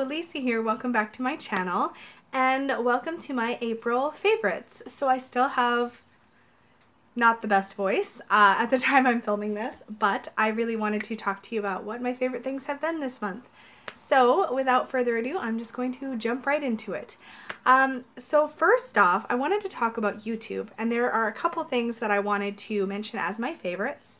Hello, Lisa here. Welcome back to my channel and welcome to my April favorites. So I still have not the best voice at the time I'm filming this, but I really wanted to talk to you about what my favorite things have been this month. So without further ado, I'm just going to jump right into it. So first off, I wanted to talk about YouTube, and there are a couple things that I wanted to mention as my favorites.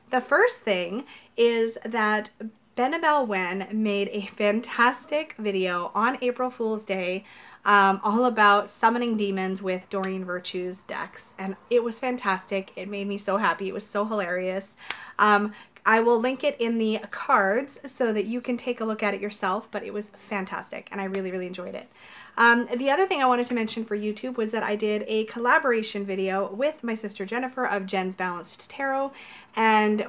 The first thing is that Benabel Wen made a fantastic video on April Fool's Day all about summoning demons with Doreen Virtue's decks, and it was fantastic. It made me so happy. It was so hilarious. I will link it in the cards so that you can take a look at it yourself, but it was fantastic and I really, really enjoyed it. The other thing I wanted to mention for YouTube was that I did a collaboration video with my sister Jennifer of Jen's Balanced Tarot, and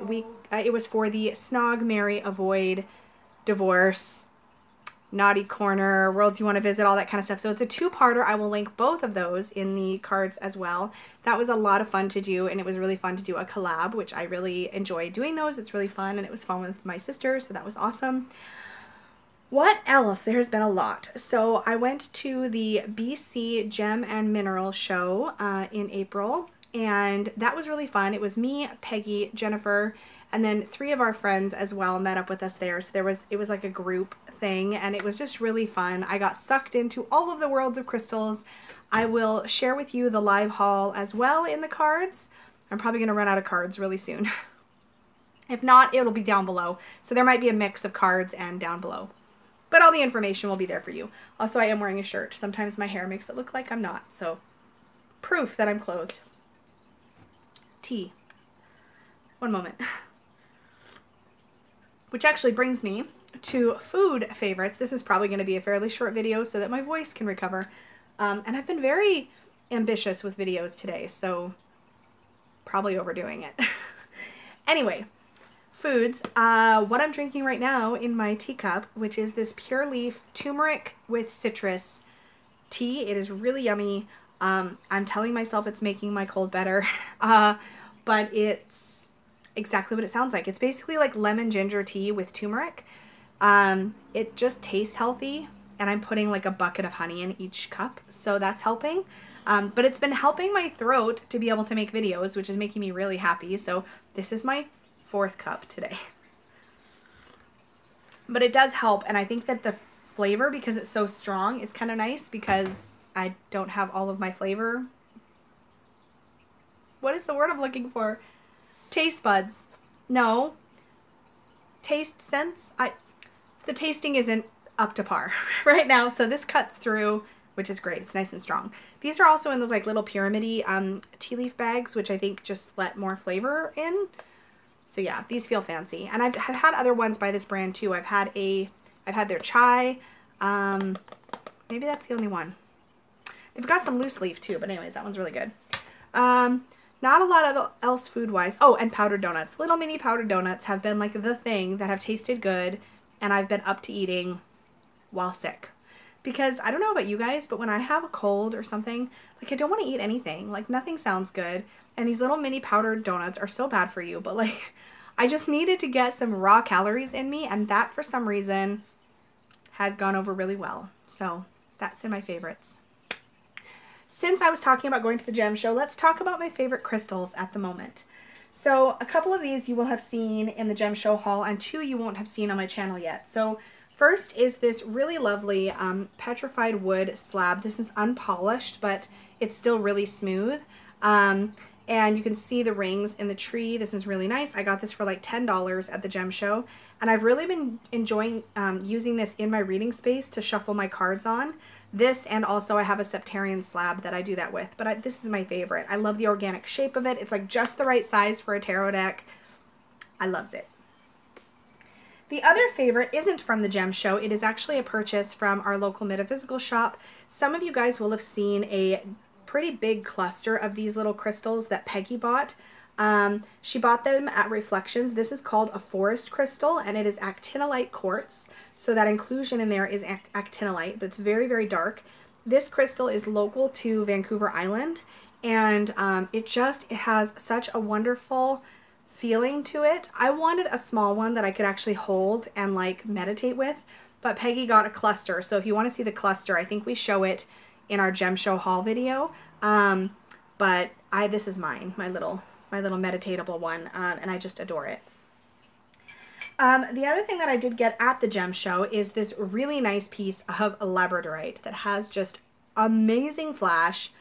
it was for the Snog, Marry, Avoid, Divorce, Naughty Corner, Worlds You Want to Visit, all that kind of stuff. So it's a two-parter. I will link both of those in the cards as well. That was a lot of fun to do, and it was really fun to do a collab, which I really enjoy doing those. It's really fun, and it was fun with my sister, so that was awesome. What else? There's been a lot. So I went to the BC Gem and Mineral Show in April, and that was really fun. It was me, Peggy, Jennifer, and then 3 of our friends as well met up with us there. So it was like a group thing, and it was just really fun. I got sucked into all of the worlds of crystals. I will share with you the live haul as well in the cards. I'm probably going to run out of cards really soon. If not, it'll be down below. So there might be a mix of cards and down below. But all the information will be there for you. Also, I am wearing a shirt. Sometimes my hair makes it look like I'm not, so proof that I'm clothed. Tea. One moment. Which actually brings me to food favorites. This is probably going to be a fairly short video so that my voice can recover. And I've been very ambitious with videos today, so probably overdoing it. Anyway. Foods, what I'm drinking right now in my teacup, which is this Pure Leaf turmeric with citrus tea. It is really yummy. I'm telling myself it's making my cold better, but it's exactly what it sounds like. It's basically like lemon ginger tea with turmeric. It just tastes healthy, and I'm putting like a bucket of honey in each cup, so that's helping. But it's been helping my throat to be able to make videos, which is making me really happy. So this is my 4th cup today. But it does help, and I think that the flavor, because it's so strong, is kind of nice because I don't have all of my flavor. What is the word I'm looking for? Taste buds. No. Taste sense? The tasting isn't up to par right now, so this cuts through, which is great. It's nice and strong. These are also in those like little pyramid-y tea leaf bags, which I think just let more flavor in. So yeah, these feel fancy. And I've had other ones by this brand too. I've had their chai. Maybe that's the only one. They've got some loose leaf too, but anyways, that one's really good. Not a lot else food-wise. Oh, and powdered donuts. Little mini powdered donuts have been like the thing that have tasted good, and I've been up to eating while sick. Because I don't know about you guys, but when I have a cold or something, like I don't want to eat anything. Like nothing sounds good. And these little mini powdered donuts are so bad for you, but like I just needed to get some raw calories in me, and that for some reason has gone over really well. So that's in my favorites. Since I was talking about going to the gem show, let's talk about my favorite crystals at the moment. So a couple of these you will have seen in the gem show haul, and 2 you won't have seen on my channel yet. So first is this really lovely petrified wood slab. This is unpolished, but it's still really smooth. And you can see the rings in the tree. This is really nice. I got this for like $10 at the gem show. And I've really been enjoying using this in my reading space to shuffle my cards on. This, and also I have a septarian slab that I do that with. But this is my favorite. I love the organic shape of it. It's like just the right size for a tarot deck. I loves it. The other favorite isn't from the gem show. It is actually a purchase from our local metaphysical shop. Some of you guys will have seen a pretty big cluster of these little crystals that Peggy bought. She bought them at Reflections. This is called a forest crystal, and it is actinolite quartz. So that inclusion in there is actinolite, but it's very, very dark. This crystal is local to Vancouver Island, and it has such a wonderful feeling to it. I wanted a small one that I could actually hold and like meditate with, but Peggy got a cluster. So if you want to see the cluster, I think we show it in our gem show haul video. But this is mine, my little meditatable one, and I just adore it. The other thing that I did get at the gem show is this really nice piece of labradorite that has just amazing flash,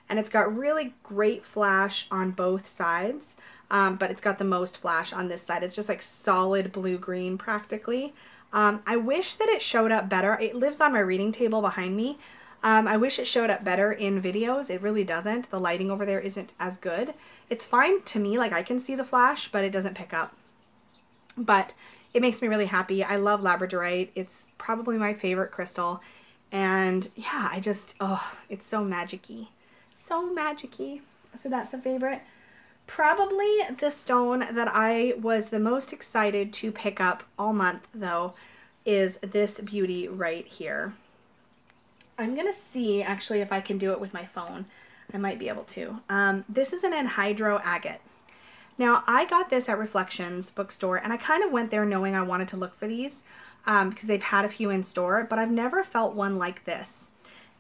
and it's got really great flash on both sides, but it's got the most flash on this side. It's just like solid blue-green practically. I wish that it showed up better. It lives on my reading table behind me. I wish it showed up better in videos. It really doesn't. The lighting over there isn't as good. It's fine to me, like I can see the flash, but it doesn't pick up. But it makes me really happy. I love labradorite. It's probably my favorite crystal. And yeah, it's so magic-y. So magic-y. So that's a favorite. Probably the stone that I was the most excited to pick up all month, though, is this beauty right here. I'm going to see, actually, if I can do it with my phone. I might be able to. This is an anhydro agate. Now, I got this at Reflections bookstore, and I kind of went there knowing I wanted to look for these because they've had a few in store, but I've never felt one like this.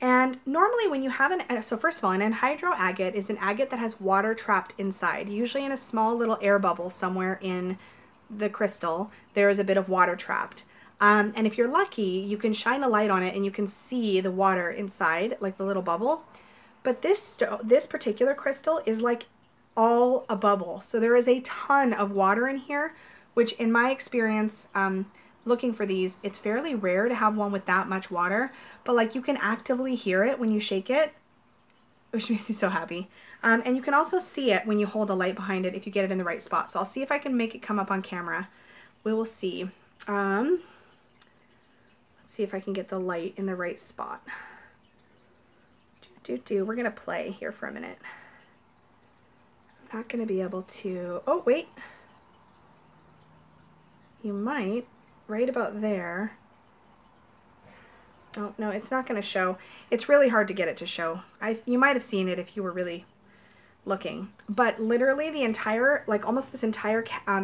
And normally when you have so first of all, an anhydro agate is an agate that has water trapped inside, usually in a small little air bubble somewhere in the crystal. There is a bit of water trapped. And if you're lucky, you can shine a light on it and you can see the water inside, like the little bubble. But this particular crystal is like all a bubble. So there is a ton of water in here, which in my experience, looking for these, it's fairly rare to have one with that much water, but like you can actively hear it when you shake it, which makes me so happy. And you can also see it when you hold a light behind it if you get it in the right spot. So I'll see if I can make it come up on camera. We will see. Let's see if I can get the light in the right spot. We're gonna play here for a minute. I'm not gonna be able to, oh wait. You might, right about there. Oh, no, it's not going to show. It's really hard to get it to show. You might have seen it if you were really looking. But literally the entire, like almost this entire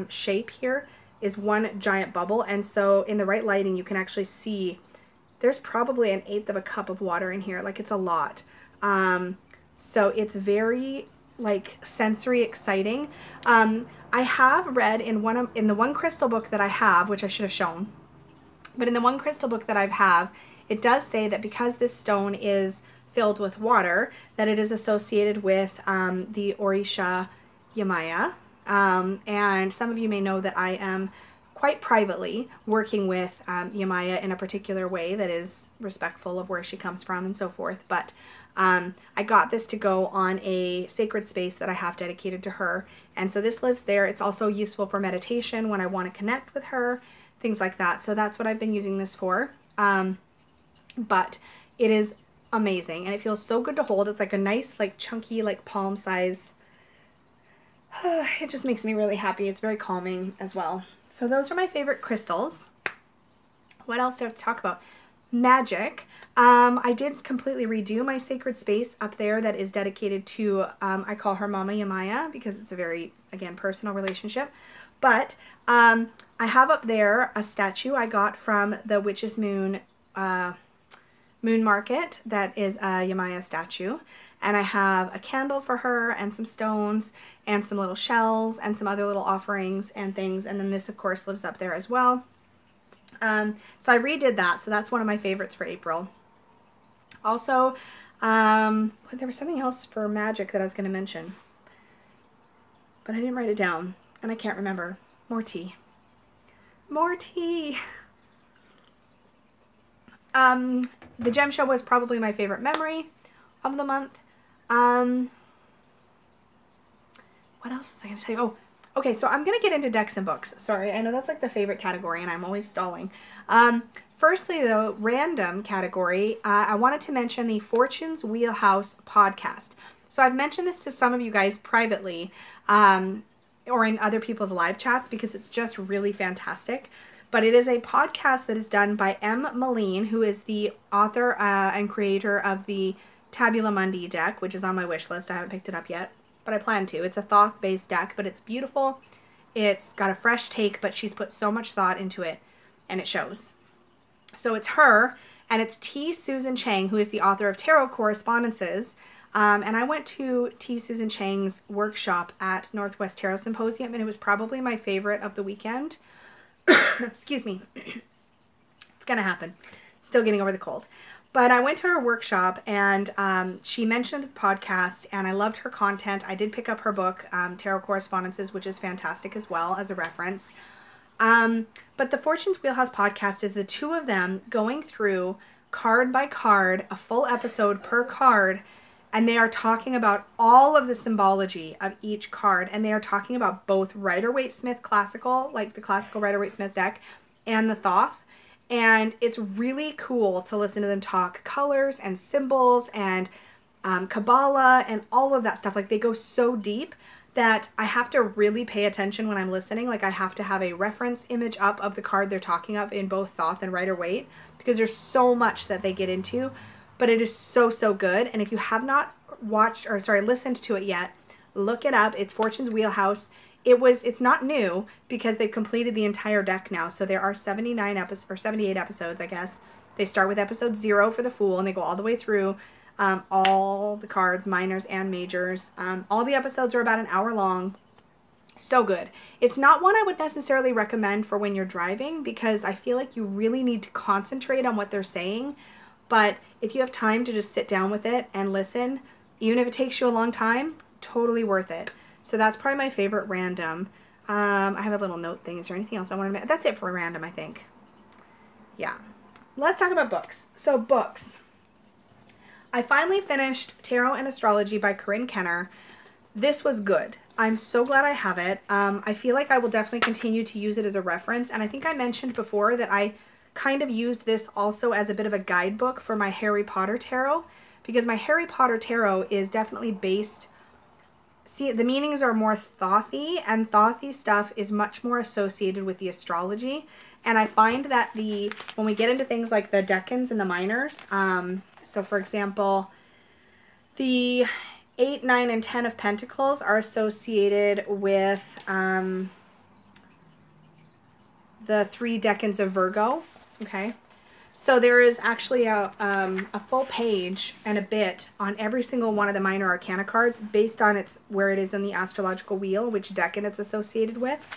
shape here is one giant bubble. And so in the right lighting, you can actually see there's probably 1/8 of a cup of water in here. Like it's a lot. So it's very like sensory exciting. I have read in the one crystal book that I have, which I should have shown, but in the one crystal book that I have, it does say that because this stone is filled with water, that it is associated with the Orisha Yamaya. And some of you may know that I am quite privately working with Yamaya in a particular way that is respectful of where she comes from and so forth. But I got this to go on a sacred space that I have dedicated to her. And so this lives there. It's also useful for meditation when I want to connect with her, things like that. So that's what I've been using this for. But it is amazing and it feels so good to hold. It's like a nice, like chunky, like palm size. It just makes me really happy. It's very calming as well. So those are my favorite crystals. What else do I have to talk about? Magic. I did completely redo my sacred space up there that is dedicated to, I call her Mama Yamaya because it's a very, again, personal relationship. But I have up there a statue I got from the Witch's Moon Moon Market that is a Yamaya statue. And I have a candle for her and some stones and some little shells and some other little offerings and things. And then this, of course, lives up there as well. So I redid that. So that's one of my favorites for April. Also, there was something else for magic that I was going to mention, but I didn't write it down and I can't remember. More tea. More tea. The gem show was probably my favorite memory of the month. What else was I going to tell you? Oh, okay, so I'm going to get into decks and books. Sorry, I know that's like the favorite category and I'm always stalling. Firstly, the random category, I wanted to mention the Fortune's Wheelhouse podcast. So I've mentioned this to some of you guys privately or in other people's live chats because it's just really fantastic. But it is a podcast that is done by M. Moline, who is the author and creator of the Tabula Mundi deck, which is on my wish list. I haven't picked it up yet, but I plan to. It's a Thoth-based deck, but it's beautiful. It's got a fresh take, but she's put so much thought into it, and it shows. So it's her, and it's T. Susan Chang, who is the author of Tarot Correspondences. And I went to T. Susan Chang's workshop at Northwest Tarot Symposium, and it was probably my favorite of the weekend. Excuse me. It's gonna happen. Still getting over the cold. But I went to her workshop, and she mentioned the podcast, and I loved her content. I did pick up her book, Tarot Correspondences, which is fantastic as well as a reference. But the Fortune's Wheelhouse podcast is the two of them going through card by card, a full episode per card, and they are talking about all of the symbology of each card, and they are talking about both Rider-Waite-Smith classical, like the classical Rider-Waite-Smith deck, and the Thoth. And it's really cool to listen to them talk colors and symbols and Kabbalah and all of that stuff. Like, they go so deep that I have to really pay attention when I'm listening. Like, I have to have a reference image up of the card they're talking of in both Thoth and Rider-Waite, because there's so much that they get into. But it is so, so good. And if you have not listened to it yet, look it up. It's Fortune's Wheelhouse. It's not new because they've completed the entire deck now. So there are 78 episodes, I guess. They start with episode 0 for the Fool, and they go all the way through all the cards, minors and majors. All the episodes are about an hour long. So good. It's not one I would necessarily recommend for when you're driving, because I feel like you really need to concentrate on what they're saying. But if you have time to just sit down with it and listen, even if it takes you a long time, totally worth it. So that's probably my favorite random. I have a little note thing. Is there anything else I want to... That's it for random, I think. Yeah. Let's talk about books. So books. I finally finished Tarot and Astrology by Corinne Kenner. This was good. I'm so glad I have it. I feel like I will definitely continue to use it as a reference. And I think I mentioned before that I kind of used this also as a bit of a guidebook for my Harry Potter tarot, because my Harry Potter tarot is definitely based... See, the meanings are more Thothy, and Thothy stuff is much more associated with the astrology. And I find that when we get into things like the decans and the minors, so for example, the 8, 9, and 10 of Pentacles are associated with the 3 decans of Virgo, okay? So there is actually a full page and a bit on every single one of the minor arcana cards based on where it is in the astrological wheel, which decan it's associated with.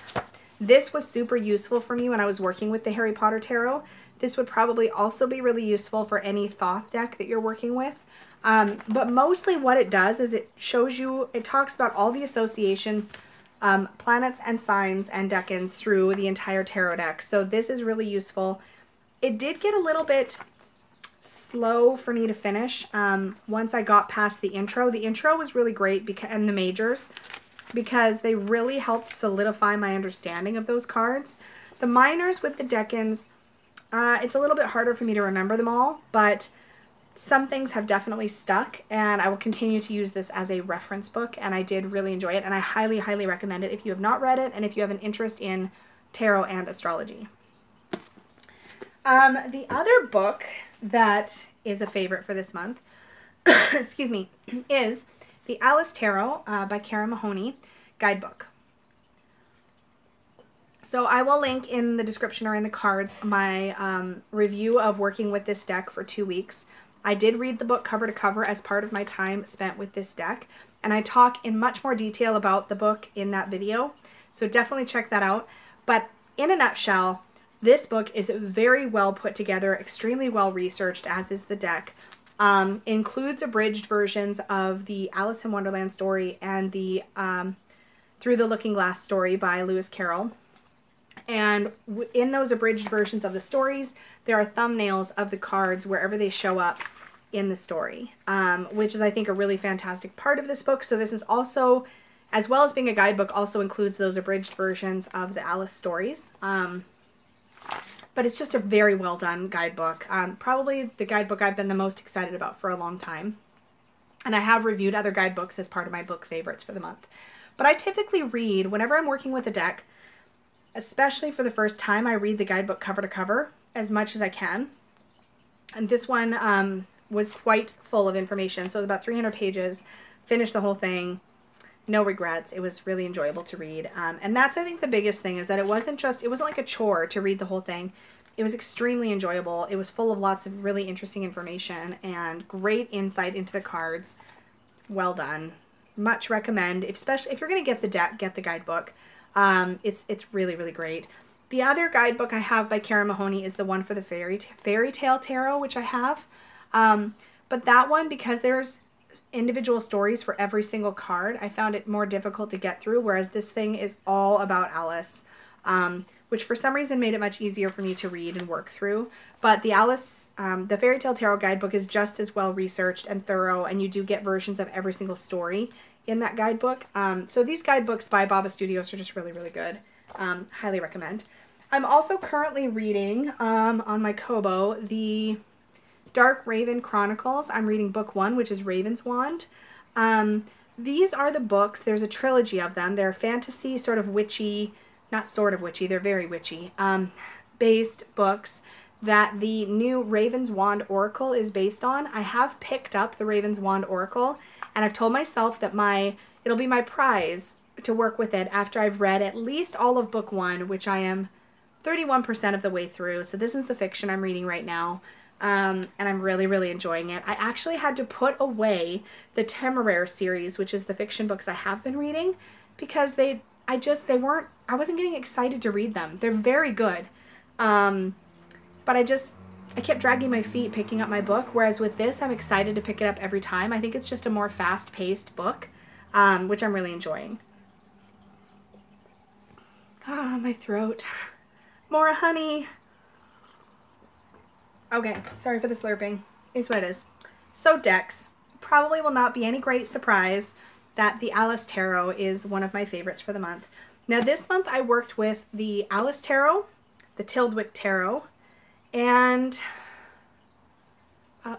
This was super useful for me when I was working with the Harry Potter tarot. This would probably also be really useful for any Thoth deck that you're working with. But mostly what it does is it shows you, it talks about all the associations, planets and signs and decans through the entire tarot deck. So this is really useful. It did get a little bit slow for me to finish once I got past the intro. The intro was really great, and the majors, because they really helped solidify my understanding of those cards. The minors with the decans, it's a little bit harder for me to remember them all, but some things have definitely stuck, and I will continue to use this as a reference book, and I did really enjoy it, and I highly, highly recommend it if you have not read it and if you have an interest in tarot and astrology. The other book that is a favorite for this month, excuse me, is the Alice Tarot by Karen Mahoney guidebook. So I will link in the description or in the cards my review of working with this deck for 2 weeks. I did read the book cover to cover as part of my time spent with this deck, and I talk in much more detail about the book in that video, so definitely check that out. But in a nutshell, this book is very well put together, extremely well researched, as is the deck. Includes abridged versions of the Alice in Wonderland story and the Through the Looking Glass story by Lewis Carroll. And in those abridged versions of the stories, there are thumbnails of the cards wherever they show up in the story, which is, I think, a really fantastic part of this book. So this is also, as well as being a guidebook, also includes those abridged versions of the Alice stories. But it's just a very well done guidebook. Probably the guidebook I've been the most excited about for a long time. And I have reviewed other guidebooks as part of my book favorites for the month. But I typically read, whenever I'm working with a deck, especially for the first time, I read the guidebook cover to cover as much as I can. And this one was quite full of information. So it was about 300 pages, finished the whole thing. No regrets. It was really enjoyable to read. And that's, I think, the biggest thing is that it wasn't like a chore to read the whole thing. It was extremely enjoyable. It was full of lots of really interesting information and great insight into the cards. Well done. Much recommend, especially if you're going to get the deck, get the guidebook. It's really, really great. The other guidebook I have by Karen Mahoney is the one for the Fairy Tale Tarot, which I have. But that one, because there's individual stories for every single card, I found it more difficult to get through, whereas this thing is all about Alice, which for some reason made it much easier for me to read and work through. But the the Fairy Tale Tarot guidebook is just as well researched and thorough, and you do get versions of every single story in that guidebook. So these guidebooks by Baba Studios are just really, really good. Highly recommend. I'm also currently reading on my Kobo the Dark Raven Chronicles. I'm reading book 1, which is Raven's Wand. These are the books. There's a trilogy of them. They're fantasy, sort of witchy, not sort of witchy, they're very witchy, based books that the new Raven's Wand Oracle is based on. I have picked up the Raven's Wand Oracle, and I've told myself that it'll be my prize to work with it after I've read at least all of book 1, which I am 31% of the way through. So this is the fiction I'm reading right now. And I'm really, really enjoying it. I actually had to put away the Temeraire series, which is the fiction books I have been reading, because I wasn't getting excited to read them. They're very good. But I kept dragging my feet picking up my book, whereas with this, I'm excited to pick it up every time. I think it's just a more fast-paced book, which I'm really enjoying. Ah, my throat. More honey. Okay, sorry for the slurping. Is what it is. So decks. Probably will not be any great surprise that the Alice Tarot is one of my favorites for the month. Now this month I worked with the Alice Tarot, the Tildwick Tarot, and I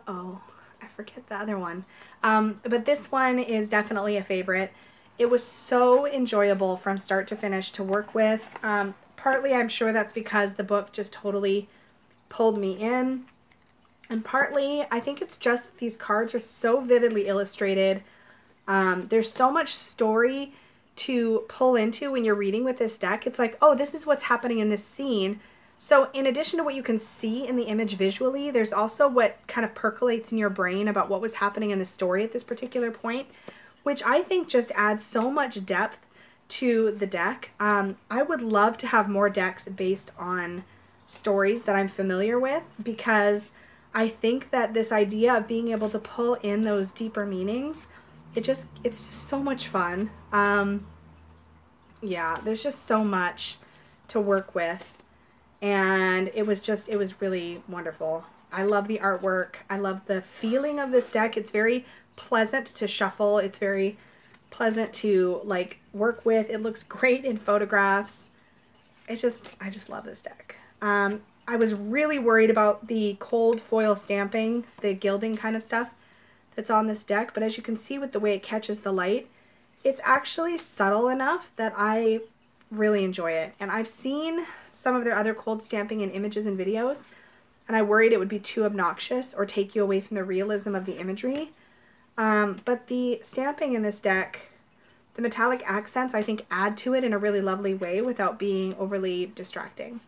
forget the other one. But this one is definitely a favorite. It was so enjoyable from start to finish to work with. Partly I'm sure that's because the book just totally pulled me in, and partly I think it's just that these cards are so vividly illustrated. There's so much story to pull into when you're reading with this deck. It's like, oh, this is what's happening in this scene. So in addition to what you can see in the image visually, there's also what kind of percolates in your brain about what was happening in the story at this particular point, which I think just adds so much depth to the deck. I would love to have more decks based on stories that I'm familiar with, because I think that this idea of being able to pull in those deeper meanings, it's just so much fun. Yeah, there's just so much to work with, and it was really wonderful. I love the artwork. I love the feeling of this deck. It's very pleasant to shuffle. It's very pleasant to like work with. It looks great in photographs. I just love this deck. I was really worried about the cold foil stamping, the gilding kind of stuff that's on this deck, but as you can see with the way it catches the light, it's actually subtle enough that I really enjoy it. And I've seen some of their other cold stamping in images and videos, and I worried it would be too obnoxious or take you away from the realism of the imagery. But the stamping in this deck, the metallic accents, I think add to it in a really lovely way without being overly distracting.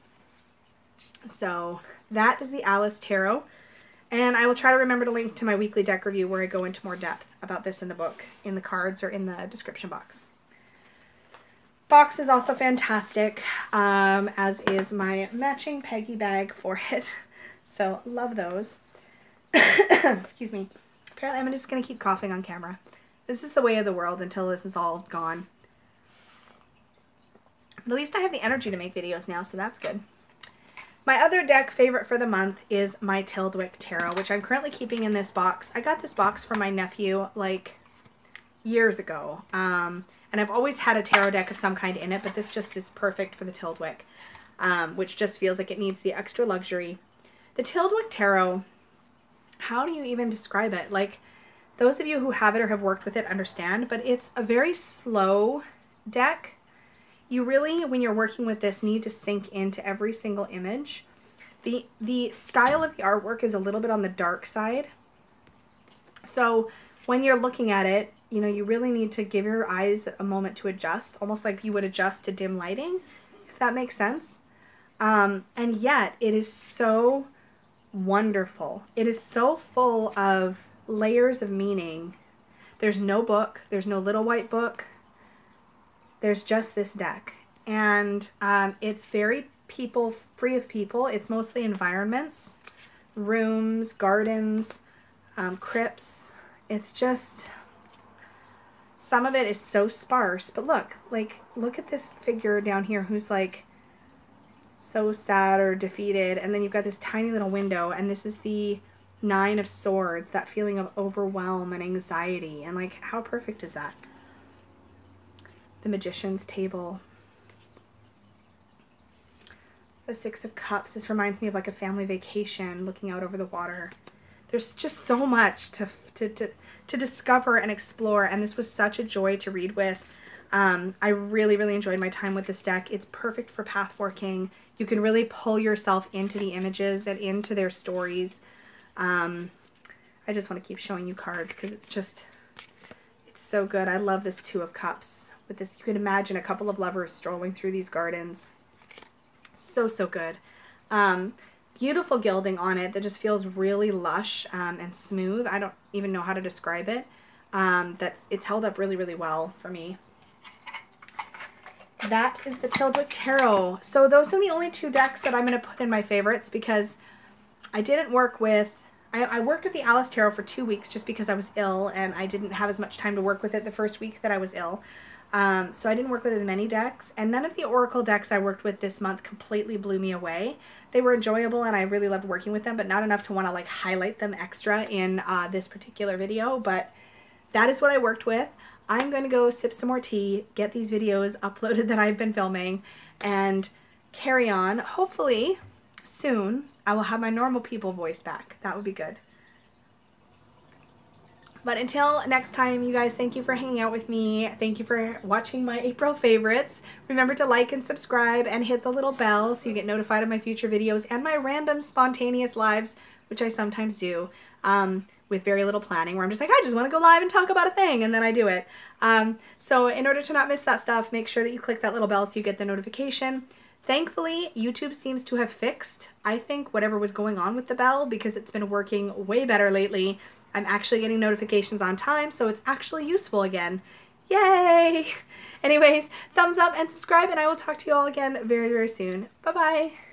So that is the Alice Tarot, and I will try to remember to link to my weekly deck review where I go into more depth about this in the book, in the cards, or in the description box. Box is also fantastic, as is my matching Peggy bag for it. So love those. Excuse me. Apparently I'm just going to keep coughing on camera. This is the way of the world until this is all gone. But at least I have the energy to make videos now, so that's good. My other deck favorite for the month is my Tildwick Tarot, which I'm currently keeping in this box. I got this box for my nephew like years ago, and I've always had a tarot deck of some kind in it, but this just is perfect for the Tildwick, which just feels like it needs the extra luxury. The Tildwick Tarot, how do you even describe it? Like, those of you who have it or have worked with it understand, but it's a very slow deck. You really, when you're working with this, need to sink into every single image. The style of the artwork is a little bit on the dark side. So when you're looking at it, you know, you really need to give your eyes a moment to adjust, almost like you would adjust to dim lighting, if that makes sense. And yet it is so wonderful. It is so full of layers of meaning. There's no book. There's no little white book. There's just this deck. And it's very free of people. It's mostly environments, rooms, gardens, crypts. It's just, some of it is so sparse. But look at this figure down here who's like so sad or defeated. And then you've got this tiny little window, and this is the Nine of Swords, that feeling of overwhelm and anxiety. And like, how perfect is that? The Magician's Table. The Six of Cups. This reminds me of like a family vacation looking out over the water. There's just so much to discover and explore, and this was such a joy to read with. I really, really enjoyed my time with this deck. It's perfect for path working. You can really pull yourself into the images and into their stories. I just want to keep showing you cards because it's so good. I love this Two of Cups. With this, you can imagine a couple of lovers strolling through these gardens. So, so good. Beautiful gilding on it that just feels really lush and smooth. I don't even know how to describe it. It's held up really, really well for me. That is the Tildwick Tarot. So those are the only two decks that I'm going to put in my favorites because I didn't work with... I worked with the Alice Tarot for 2 weeks just because I was ill and I didn't have as much time to work with it the first week that I was ill. So I didn't work with as many decks, and none of the Oracle decks I worked with this month completely blew me away. They were enjoyable and I really loved working with them, but not enough to want to like highlight them extra in this particular video, but that is what I worked with. I'm going to go sip some more tea, get these videos uploaded that I've been filming, and carry on. Hopefully soon I will have my normal people voice back. That would be good. But until next time, you guys, thank you for hanging out with me. Thank you for watching my April favorites. Remember to like and subscribe and hit the little bell so you get notified of my future videos and my random spontaneous lives, which I sometimes do with very little planning, where I'm just like, I just want to go live and talk about a thing, and then I do it. So in order to not miss that stuff, make sure that you click that little bell so you get the notification. Thankfully, YouTube seems to have fixed, I think, whatever was going on with the bell, because it's been working way better lately. I'm actually getting notifications on time, so it's actually useful again. Yay! Anyways, thumbs up and subscribe, and I will talk to you all again very, very soon. Bye-bye!